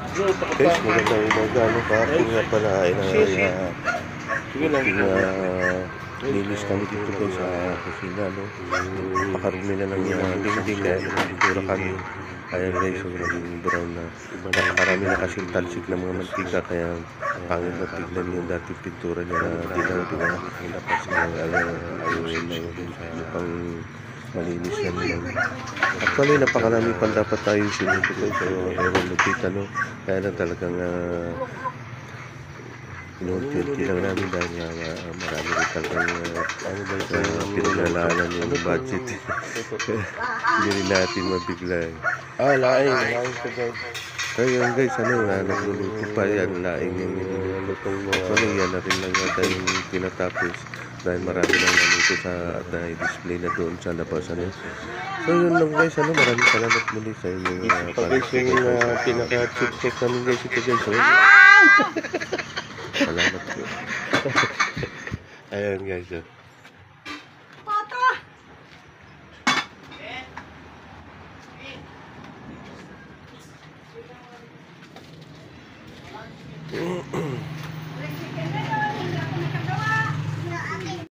Guys, magandang umaga. Ano pa? Nga pala ay linis kami dito guys sa kusina. No? Pakarumi na ng dingding kaya nagpipura kami. Ayan guys, so naging brown na. Napakarami na kasing talsik ng mga mantika kaya pangit na tignan yung dati pintura niya na dilaw-dilaw. Tapos ayusin na yung pang malinis na naman. Actually, napakarami pang dapat tayo sinito guys. So, ewan lupit ano. Kaya na talagang inuunti-unti lang namin dahil marami rin talagang pinaglalaanan yung budget. Hindi rin natin mabigla. Laing ko guys. Kaya guys, nagluluto pa yan, laing yung lutong mo. Actually, yan na rin lang yata yung pinatapos dahil marami lang naluto sa at na-display na doon sa labas. So yun lang guys, maraming salamat muli sa inyong guys, yung pinaka-check namin guys ito guys. Salamat po. Ayan guys.